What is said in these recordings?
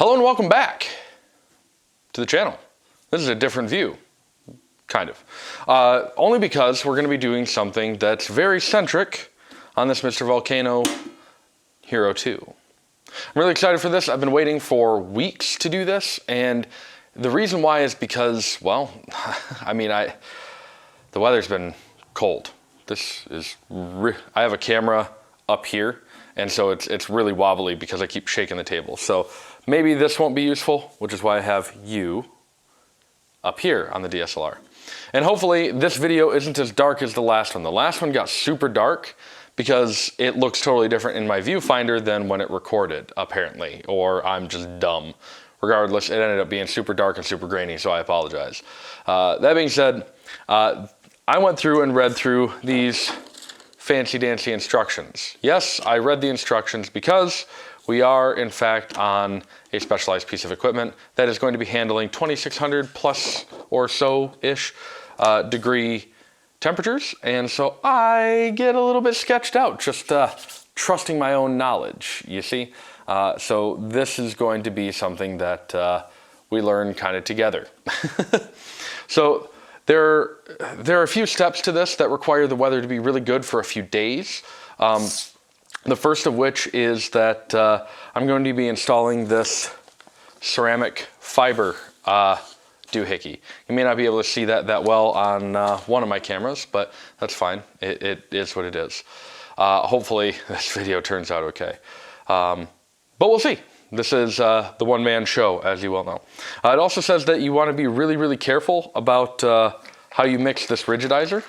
Hello and welcome back to the channel. This is a different view, kind of. Only because we're going to be doing something that's very centric on this Mr. Volcano Hero 2. I'm really excited for this. I've been waiting for weeks to do this, and the reason why is because, well, the weather's been cold. I have a camera up here, and so it's really wobbly because I keep shaking the table. So maybe this won't be useful, which is why I have you up here on the DSLR. And hopefully this video isn't as dark as the last one. The last one got super dark because it looks totally different in my viewfinder than when it recorded, apparently, or I'm just dumb. Regardless, it ended up being super dark and super grainy, so I apologize. That being said, I went through and read through these fancy dancy instructions. Yes, I read the instructions because we are in fact on a specialized piece of equipment that is going to be handling 2600 plus or so-ish degree temperatures. And so I get a little bit sketched out, just trusting my own knowledge, you see? So this is going to be something that we learn kind of together. So there are a few steps to this that require the weather to be really good for a few days. The first of which is that I'm going to be installing this ceramic fiber doohickey. You may not be able to see that well on one of my cameras, but that's fine. It is what it is. Hopefully this video turns out okay. But we'll see. This is the one-man show, as you well know. It also says that you want to be really, really careful about how you mix this rigidizer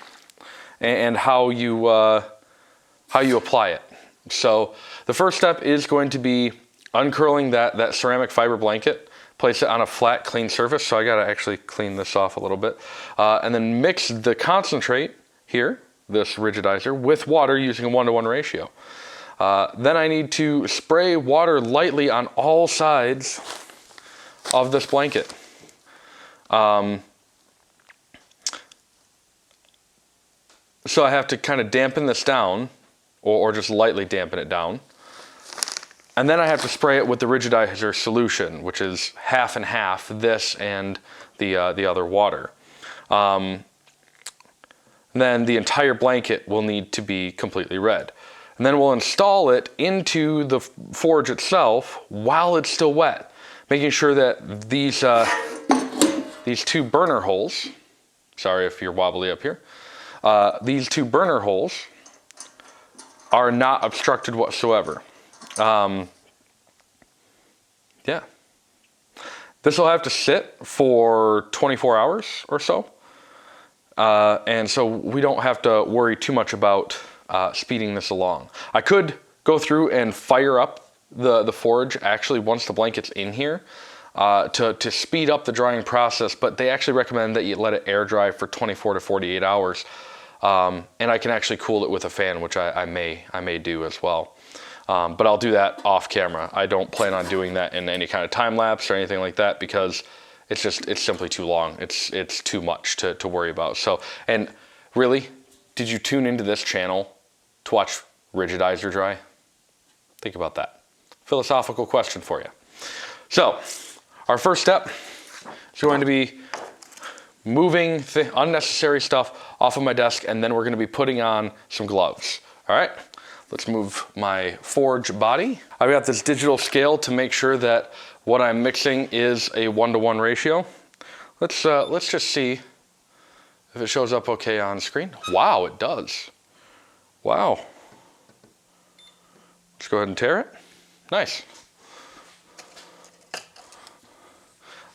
and how you apply it. So the first step is going to be uncurling that ceramic fiber blanket, place it on a flat, clean surface. So I gotta actually clean this off a little bit. And then mix the concentrate here, this rigidizer, with water using a 1-to-1 ratio. Then I need to spray water lightly on all sides of this blanket. So I have to kind of dampen this down, or just lightly dampen it down. And then I have to spray it with the rigidizer solution, which is half and half, this and the other water. Then the entire blanket will need to be completely red. And then we'll install it into the forge itself while it's still wet, making sure that these two burner holes, sorry if you're wobbly up here, these two burner holes are not obstructed whatsoever. Yeah. This will have to sit for 24 hours or so. And so we don't have to worry too much about speeding this along. I could go through and fire up the forge actually once the blanket's in here to speed up the drying process, but they actually recommend that you let it air dry for 24 to 48 hours. And I can actually cool it with a fan, which I may do as well. But I'll do that off camera. I don't plan on doing that in any kind of time lapse or anything like that because it's simply too long. It's too much to worry about. So, and really, did you tune into this channel to watch rigidizer dry? Think about that. Philosophical question for you. So, our first step is going to be moving the unnecessary stuff off of my desk, and then we're going to be putting on some gloves. All right, let's move my forge body. I've got this digital scale to make sure that what I'm mixing is a 1-to-1 ratio. Let's just see if it shows up okay on screen. Wow, it does. Wow. Let's go ahead and tare it. Nice.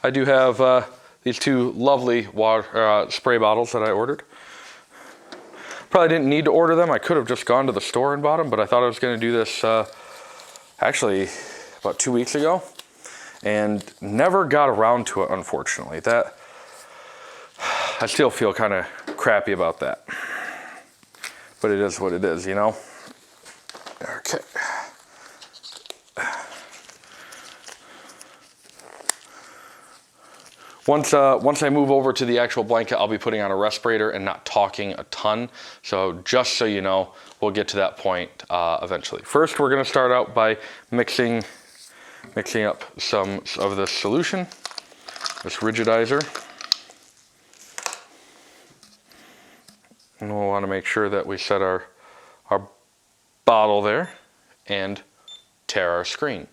I do have these two lovely water spray bottles that I ordered. Probably didn't need to order them. I could have just gone to the store and bought them, but I thought I was going to do this actually about 2 weeks ago and never got around to it, unfortunately. I still feel kind of crappy about that, but it is what it is, you know? Okay. Once I move over to the actual blanket, I'll be putting on a respirator and not talking a ton. So just so you know, we'll get to that point eventually. First, we're gonna start out by mixing mixing up some of this solution, this rigidizer. And we'll want to make sure that we set our bottle there and tear our screen.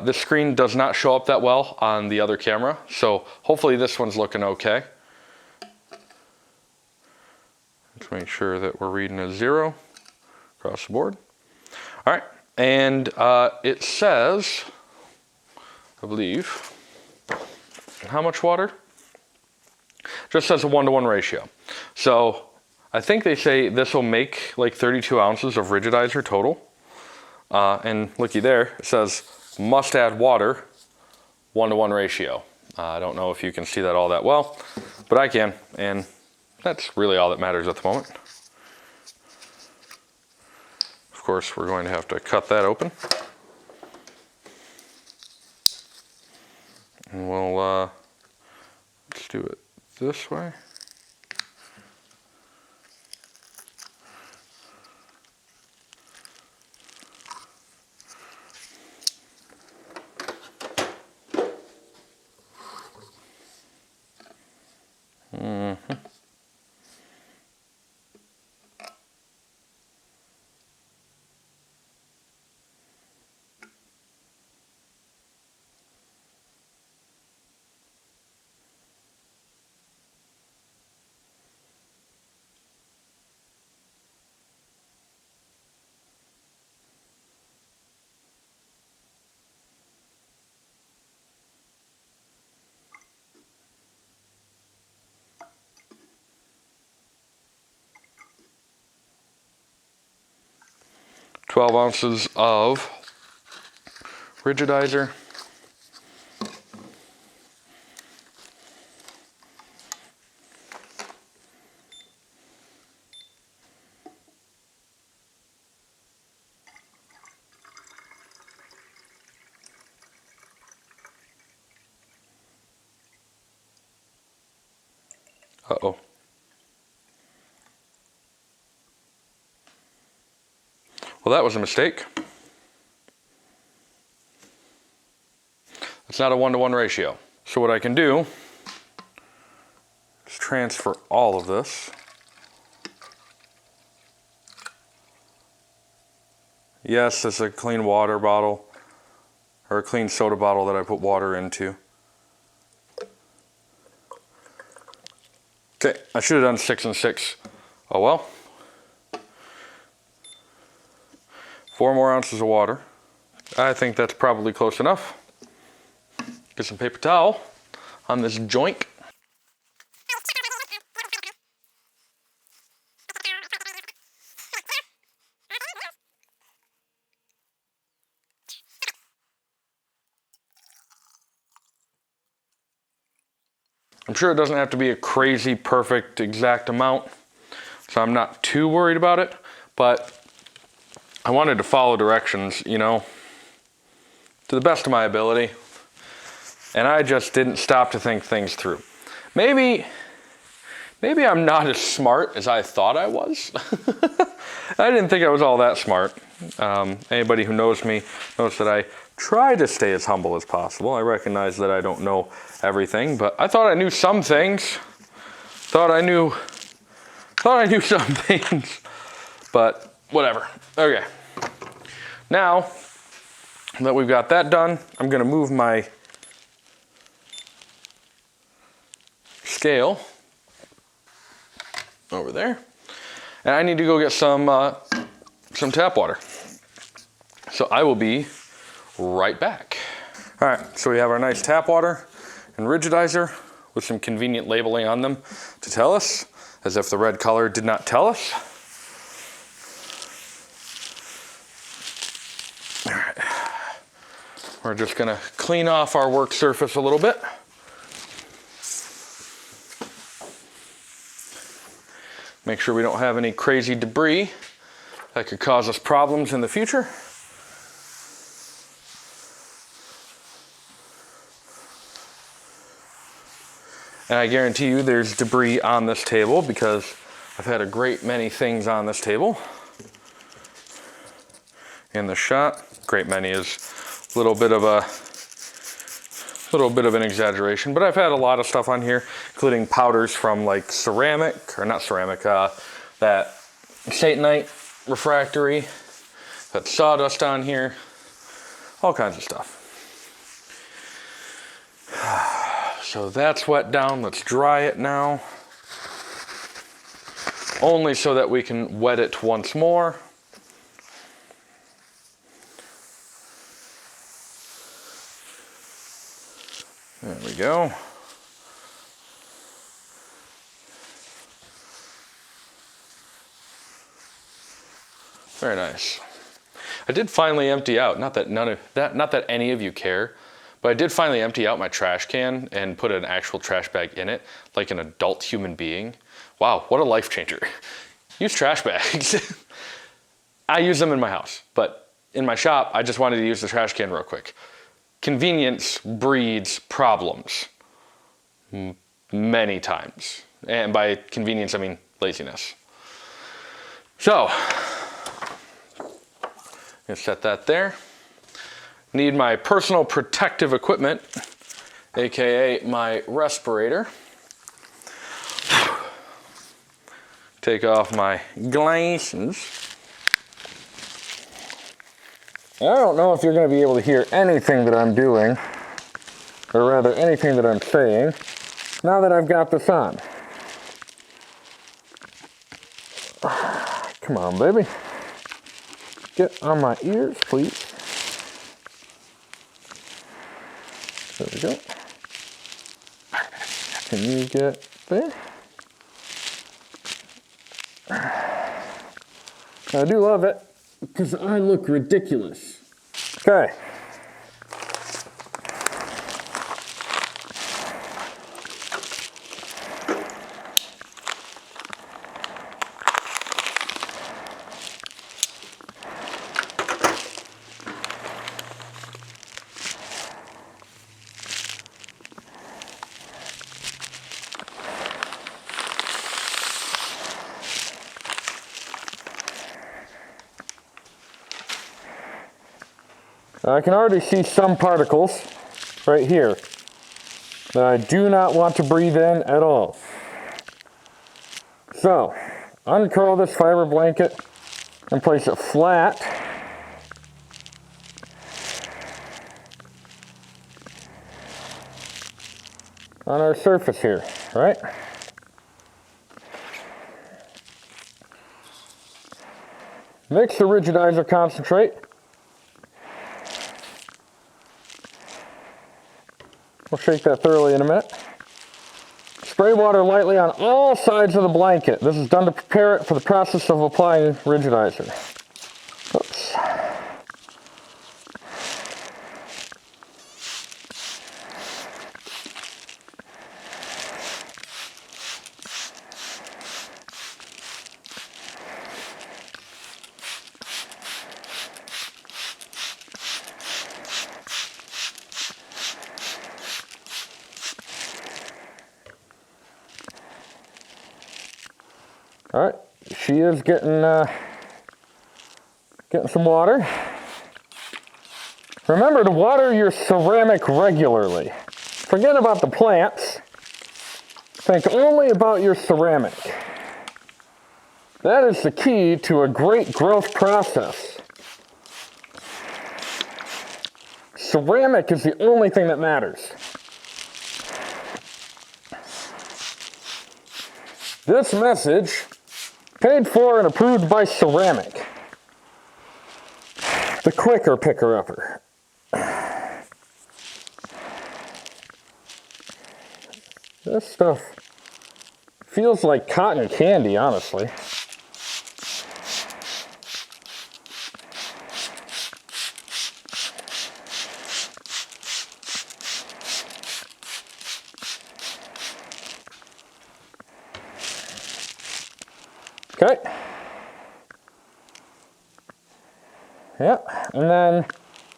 This screen does not show up that well on the other camera, so hopefully this one's looking okay. Let's make sure that we're reading a 0 across the board. All right, and it says, I believe, how much water? Just says a 1-to-1 ratio. So I think they say this will make like 32 ounces of rigidizer total. And looky there, it says must add water, 1-to-1 ratio. I don't know if you can see that all that well, but I can, and that's really all that matters at the moment. Of course, we're going to have to cut that open. And we'll, let's do it this way. Mm-hmm. Twelve ounces of rigidizer. Uh-oh. Well, that was a mistake. It's not a 1-to-1 ratio. So what I can do is transfer all of this. Yes, it's a clean water bottle, or a clean soda bottle that I put water into. Okay, I should have done 6 and 6. Oh well. 4 more ounces of water. I think that's probably close enough. Get some paper towel on this joint. I'm sure it doesn't have to be a crazy, perfect, exact amount, so I'm not too worried about it, but I wanted to follow directions, you know, to the best of my ability, and I just didn't stop to think things through. Maybe I'm not as smart as I thought I was. I didn't think I was all that smart. Anybody who knows me knows that I try to stay as humble as possible. I recognize that I don't know everything, but I thought I knew some things. Thought I knew some things, but whatever. Okay. Now that we've got that done, I'm gonna move my scale over there, and I need to go get some tap water. So I will be right back. All right, so we have our nice tap water and rigidizer with some convenient labeling on them to tell us, as if the red color did not tell us. All right, we're just gonna clean off our work surface a little bit. Make sure we don't have any crazy debris that could cause us problems in the future. And I guarantee you there's debris on this table because I've had a great many things on this table in the shot. Great many is little bit of an exaggeration, but I've had a lot of stuff on here, including powders from like ceramic, or not ceramic, that Satanite refractory, that sawdust on here, all kinds of stuff. So that's wet down. Let's dry it now. Only so that we can wet it once more. There we go. Very nice. I did finally empty out, not that any of you care, but I did finally empty out my trash can and put an actual trash bag in it, like an adult human being. Wow, what a life changer. Use trash bags. I use them in my house, but in my shop, I just wanted to use the trash can real quick. Convenience breeds problems many times. And by convenience, I mean laziness. So, gonna set that there. Need my personal protective equipment, AKA my respirator. Take off my glasses. I don't know if you're going to be able to hear anything that I'm doing, or rather anything that I'm saying, now that I've got this on. Come on, baby. Get on my ears, please. There we go. Can you get there? I do love it because I look ridiculous. Okay. I can already see some particles right here that I do not want to breathe in at all. So, uncurl this fiber blanket and place it flat on our surface here, right? Mix the rigidizer concentrate. We'll shake that thoroughly in a minute. Spray water lightly on all sides of the blanket. This is done to prepare it for the process of applying rigidizer. Oops. All right, she is getting some water. Remember to water your ceramic regularly. Forget about the plants. Think only about your ceramic. That is the key to a great growth process. Ceramic is the only thing that matters. This message paid for and approved by Ceramic, the quicker picker-upper. This stuff feels like cotton candy, honestly. Okay. Yeah, and then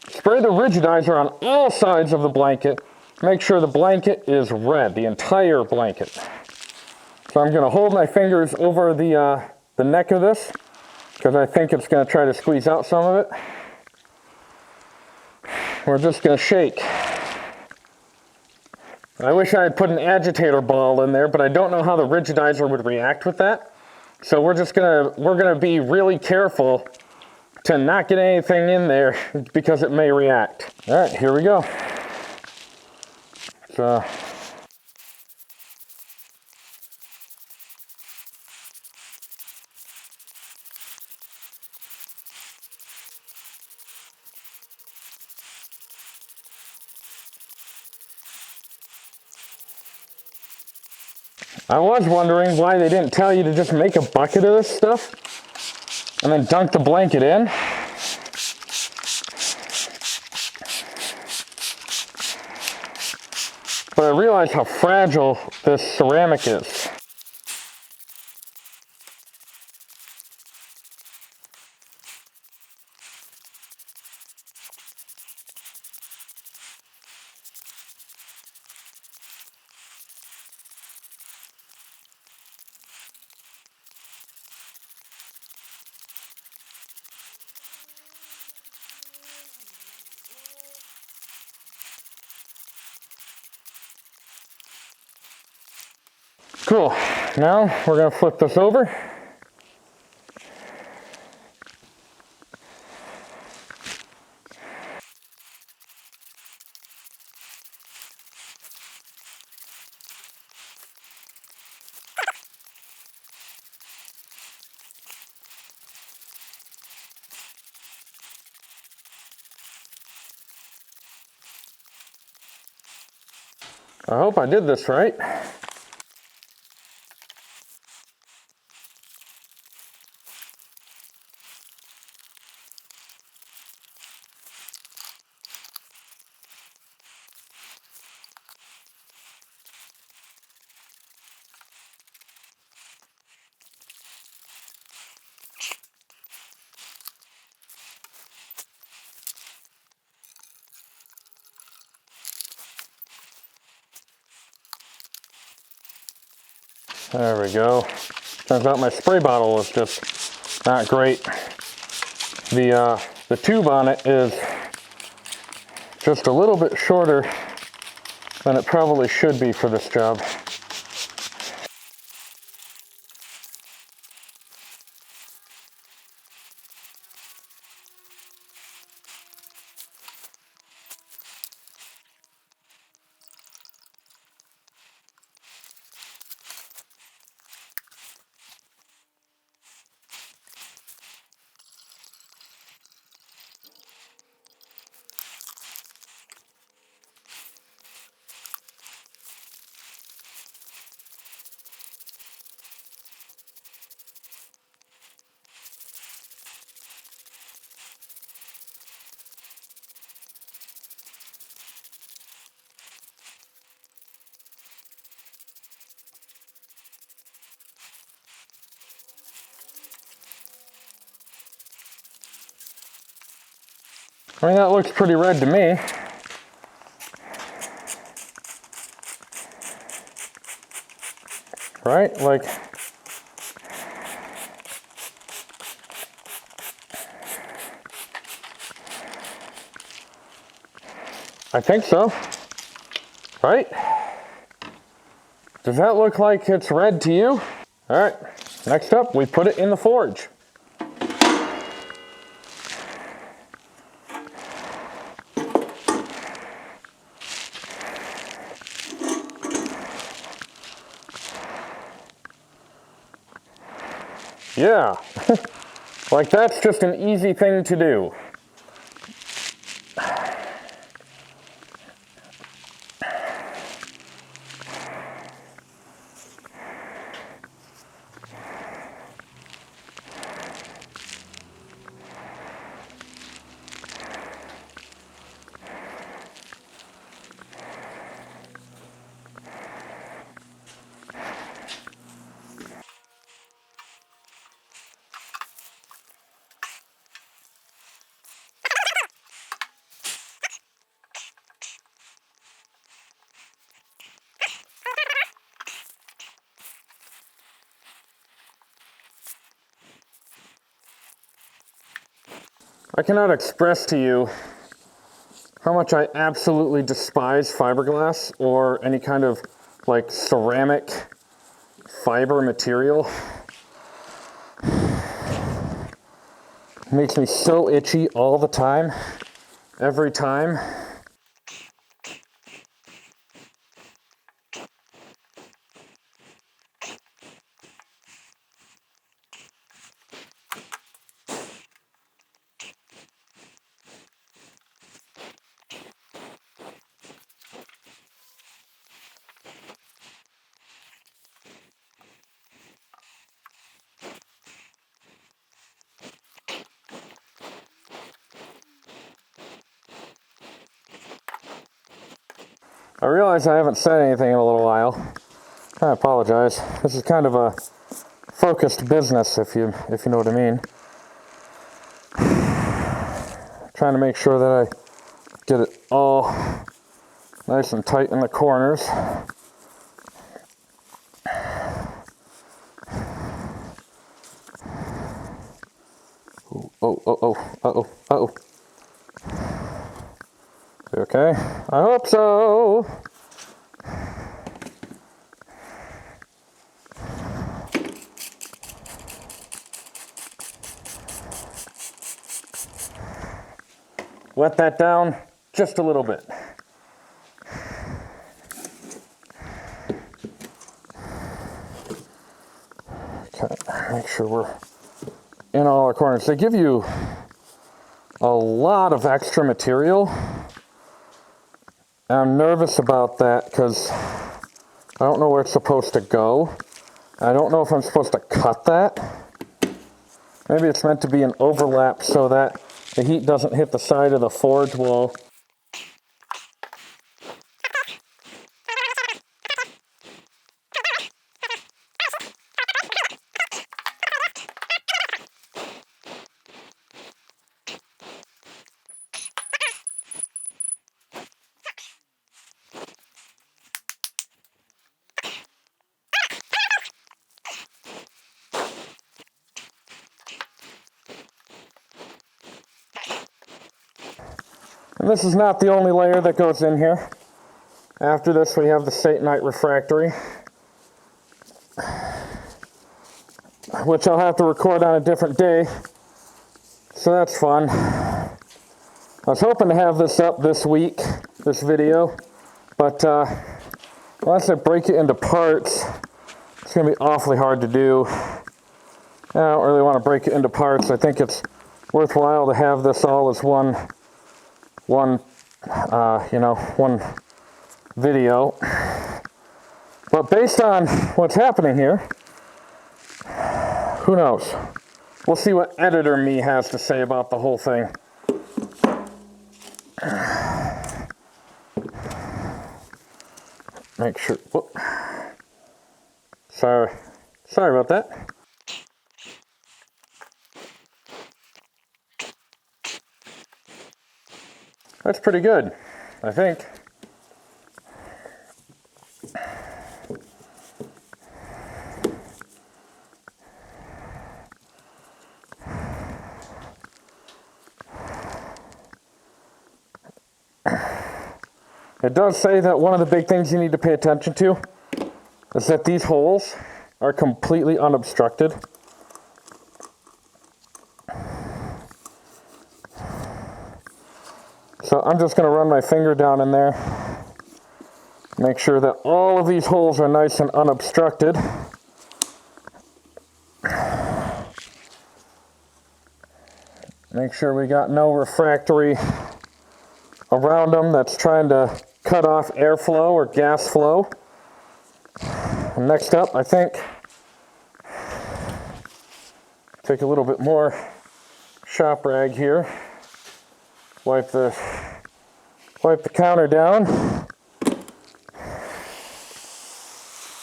spray the rigidizer on all sides of the blanket. Make sure the blanket is red, the entire blanket. So I'm going to hold my fingers over the neck of this because I think it's going to try to squeeze out some of it. we're just gonna shake. I wish I had put an agitator ball in there, but I don't know how the rigidizer would react with that. So we're gonna be really careful to not get anything in there because it may react. All right, here we go. So, I was wondering why they didn't tell you to just make a bucket of this stuff and then dunk the blanket in. But I realize how fragile this ceramic is. Cool. Now we're going to flip this over. I hope I did this right. There we go. Turns out my spray bottle was just not great. The tube on it is just a little bit shorter than it probably should be for this job. I mean, that looks pretty red to me. Right? Like, I think so. Right? Does that look like it's red to you? All right, next up, we put it in the forge. Yeah, like that's just an easy thing to do. I cannot express to you how much I absolutely despise fiberglass or any kind of like ceramic fiber material. It makes me so itchy all the time, every time. I realize I haven't said anything in a little while. I apologize. This is kind of a focused business, if you know what I mean. Trying to make sure that I get it all nice and tight in the corners. Uh-oh. You okay? I hope so. Wet that down just a little bit. Okay, make sure we're in all our corners. They give you a lot of extra material. I'm nervous about that because I don't know where it's supposed to go. I don't know if I'm supposed to cut that. Maybe it's meant to be an overlap so that the heat doesn't hit the side of the forge wall. And this is not the only layer that goes in here. After this, we have the Satanite refractory, which I'll have to record on a different day. So that's fun. I was hoping to have this up this week, this video, but unless I break it into parts, it's going to be awfully hard to do. I don't really want to break it into parts. I think it's worthwhile to have this all as one video. But based on what's happening here, who knows? We'll see what editor me has to say about the whole thing. Make sure. Whoop. Sorry about that. That's pretty good, I think. It does say that one of the big things you need to pay attention to is that these holes are completely unobstructed. So I'm just going to run my finger down in there, make sure that all of these holes are nice and unobstructed. Make sure we got no refractory around them that's trying to cut off airflow or gas flow. And next up, I think, take a little bit more shop rag here, wipe the counter down.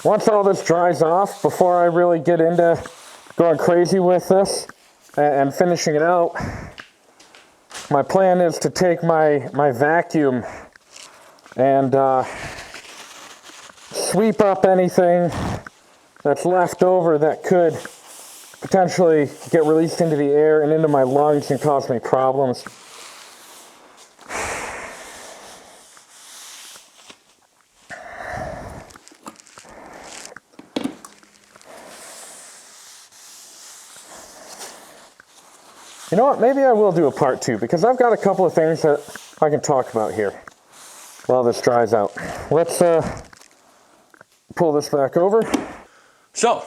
Once all this dries off, before I really get into going crazy with this and finishing it out, my plan is to take my vacuum and sweep up anything that's left over that could potentially get released into the air and into my lungs and cause me problems. You know what, maybe I will do a part 2, because I've got a couple of things that I can talk about here while this dries out. Let's pull this back over. So,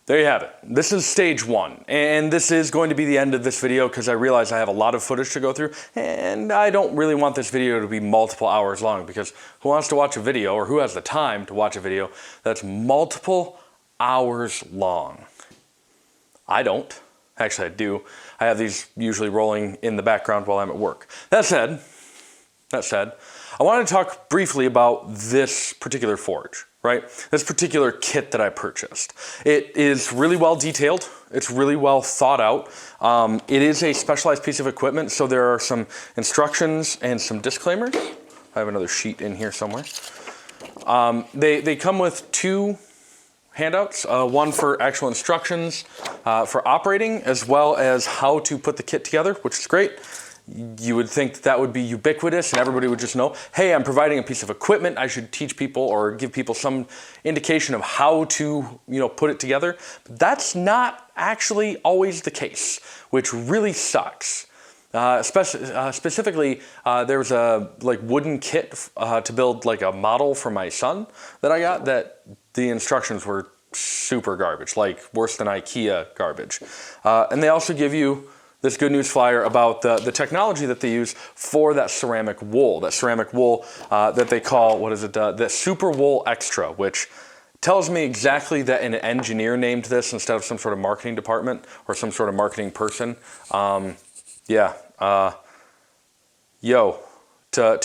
there you have it. This is stage 1, and this is going to be the end of this video because I realize I have a lot of footage to go through, and I don't really want this video to be multiple hours long, because who wants to watch a video, or who has the time to watch a video that's multiple hours long? I don't. Actually, I do. I have these usually rolling in the background while I'm at work. That said, I wanted to talk briefly about this particular forge, right? This particular kit that I purchased. It is really well detailed. It's really well thought out. It is a specialized piece of equipment, so there are some instructions and some disclaimers. I have another sheet in here somewhere. They come with 2 handouts, one for actual instructions for operating, as well as how to put the kit together, which is great. You would think that would be ubiquitous and everybody would just know, hey, I'm providing a piece of equipment, I should teach people or give people some indication of how to, put it together. But that's not actually always the case, which really sucks. Specifically, there was a wooden kit to build like a model for my son that I got, that the instructions were super garbage, like worse than IKEA garbage. And they also give you this good news flyer about the technology that they use for that ceramic wool. That ceramic wool that they call, the Super Wool Extra, which tells me exactly that an engineer named this instead of some sort of marketing department or some sort of marketing person. To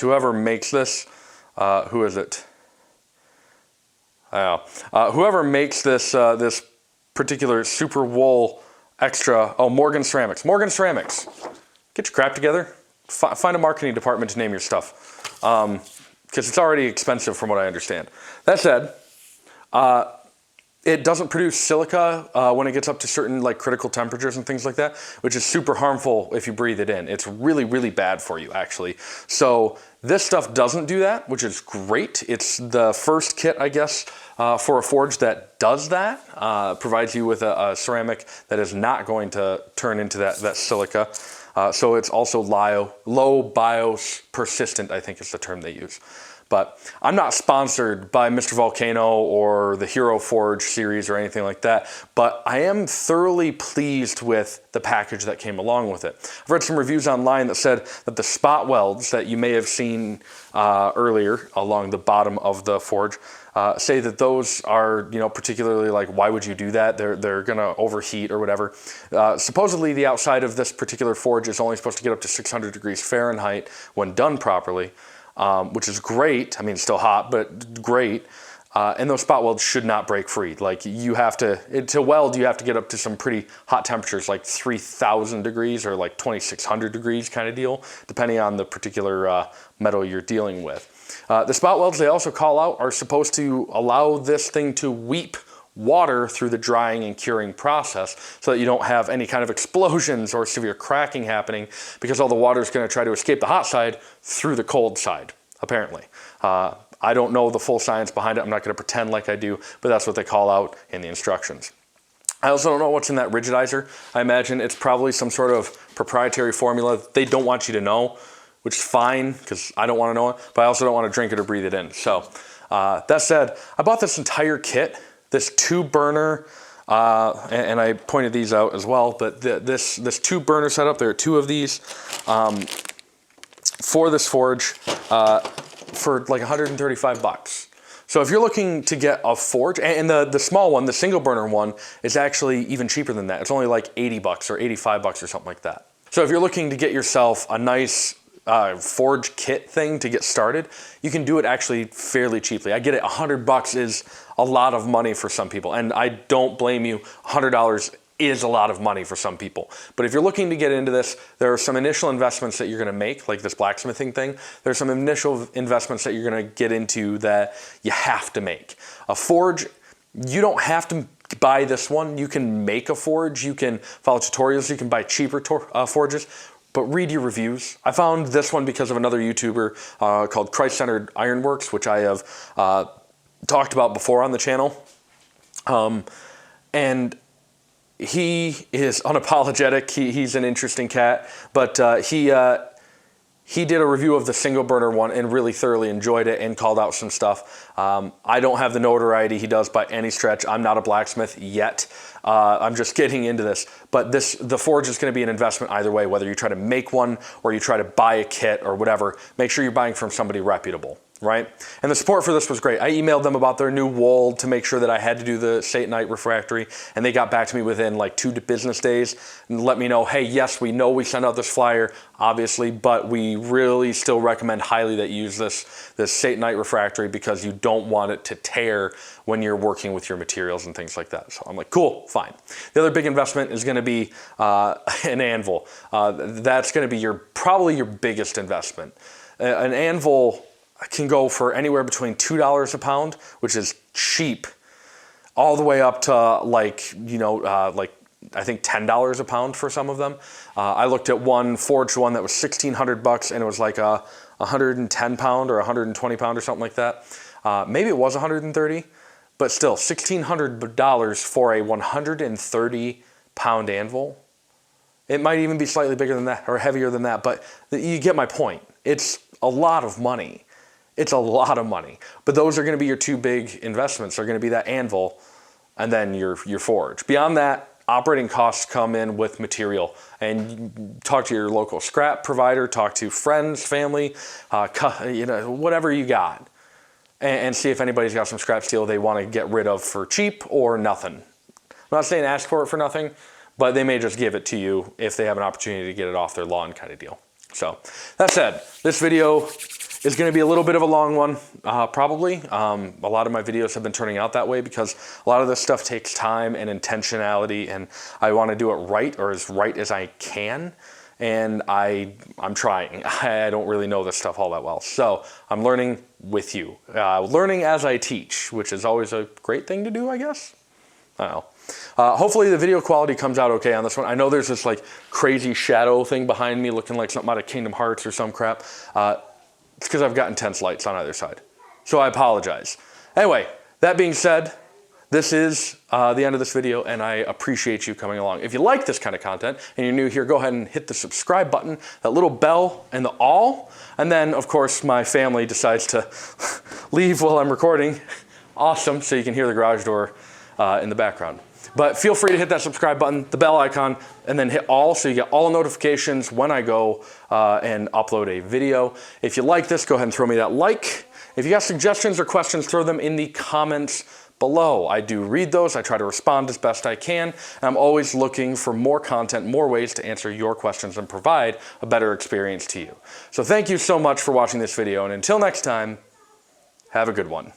whoever makes this, who is it? Whoever makes this this particular Super Wool Extra, Morgan Ceramics. Morgan Ceramics, get your crap together. Find a marketing department to name your stuff, because it's already expensive from what I understand. That said, it doesn't produce silica when it gets up to certain critical temperatures and things like that, which is super harmful if you breathe it in. It's really, really bad for you, actually. So this stuff doesn't do that, which is great. It's the first kit, I guess, for a forge that does that. Provides you with a ceramic that is not going to turn into that silica. So it's also low BIOS persistent, I think is the term they use. But I'm not sponsored by Mr. Volcano or the Hero Forge series or anything like that, but I am thoroughly pleased with the package that came along with it. I've read some reviews online that said that the spot welds that you may have seen earlier along the bottom of the forge say that those are, particularly why would you do that? They're gonna overheat or whatever. Supposedly the outside of this particular forge is only supposed to get up to 600 degrees Fahrenheit when done properly. Which is great. I mean, it's still hot, but great. And those spot welds should not break free. To weld, you have to get up to some pretty hot temperatures, like 3,000 degrees or 2,600 degrees kind of deal, depending on the particular metal you're dealing with. The spot welds they also call out are supposed to allow this thing to weep water through the drying and curing process so that you don't have any kind of explosions or severe cracking happening, because all the water is going to try to escape the hot side through the cold side, apparently. I don't know the full science behind it. I'm not going to pretend like I do, but that's what they call out in the instructions. I also don't know what's in that rigidizer. I imagine it's probably some sort of proprietary formula they don't want you to know, which is fine because I don't want to know it, but I also don't want to drink it or breathe it in. So that said, I bought this entire kit. This 2-burner, and I pointed these out as well, but this 2-burner setup, there are 2 of these for this forge for $135. So if you're looking to get a forge, and the small one, the single burner one, is actually even cheaper than that. It's only $80 or $85 or something like that. So if you're looking to get yourself a nice forge kit thing to get started, you can do it actually fairly cheaply. I get it, $100 is a lot of money for some people, and I don't blame you. $100 is a lot of money for some people. But if you're looking to get into this, there are some initial investments that you're gonna make, like this blacksmithing thing. There's some initial investments that you're gonna get into that you have to make. A forge, you don't have to buy this one. You can make a forge, you can follow tutorials, you can buy cheaper forges, but read your reviews. I found this one because of another YouTuber called Christ-Centered Ironworks, which I have talked about before on the channel. And he is unapologetic. He's an interesting cat, but he did a review of the single burner one and really thoroughly enjoyed it and called out some stuff. I don't have the notoriety he does by any stretch. I'm not a blacksmith yet. I'm just getting into this. But the forge is going to be an investment either way, whether you try to make one or you try to buy a kit or whatever. Make sure you're buying from somebody reputable, right? And the support for this was great. I emailed them about their new wool to make sure that I had to do the Satanite refractory, and they got back to me within like 2 business days and let me know, hey, yes, we know we sent out this flyer, obviously, but we really still recommend highly that you use this Satanite refractory because you don't want it to tear when you're working with your materials and things like that. So I'm like, cool, fine. The other big investment is going to be an anvil. That's going to be probably your biggest investment. An anvil can go for anywhere between $2 a pound, which is cheap, all the way up to like I think $10 a pound for some of them. I looked at one forged one that was $1,600 and it was like a 110 pound or 120 pound or something like that. Maybe it was 130, but still $1,600 for a 130 pound anvil. It might even be slightly bigger than that or heavier than that, but you get my point. It's a lot of money. It's a lot of money, but those are going to be your 2 big investments. They're going to be that anvil and then your forge. Beyond that, operating costs come in with material, and talk to your local scrap provider, talk to friends, family, whatever you got, and see if anybody's got some scrap steel they want to get rid of for cheap or nothing. I'm not saying ask for it for nothing, but they may just give it to you if they have an opportunity to get it off their lawn kind of deal. So that said, this video is going to be a little bit of a long one, probably. A lot of my videos have been turning out that way because a lot of this stuff takes time and intentionality, and I want to do it right, or as right as I can. And I'm trying. I don't really know this stuff all that well. So I'm learning with you. Learning as I teach, which is always a great thing to do, I guess. I don't know. Hopefully the video quality comes out okay on this one. I know there's this like crazy shadow thing behind me looking like something out of Kingdom Hearts or some crap. It's because I've got intense lights on either side. So I apologize. Anyway, that being said, this is the end of this video, and I appreciate you coming along. If you like this kind of content and you're new here, go ahead and hit the subscribe button, that little bell and the all. And then, of course, my family decides to leave while I'm recording. Awesome, so you can hear the garage door in the background. But feel free to hit that subscribe button, the bell icon, and then hit all so you get all notifications when I go and upload a video. If you like this, go ahead and throw me that like. If you got suggestions or questions, throw them in the comments below. I do read those. I try to respond as best I can. And I'm always looking for more content, more ways to answer your questions and provide a better experience to you. So thank you so much for watching this video. And until next time, have a good one.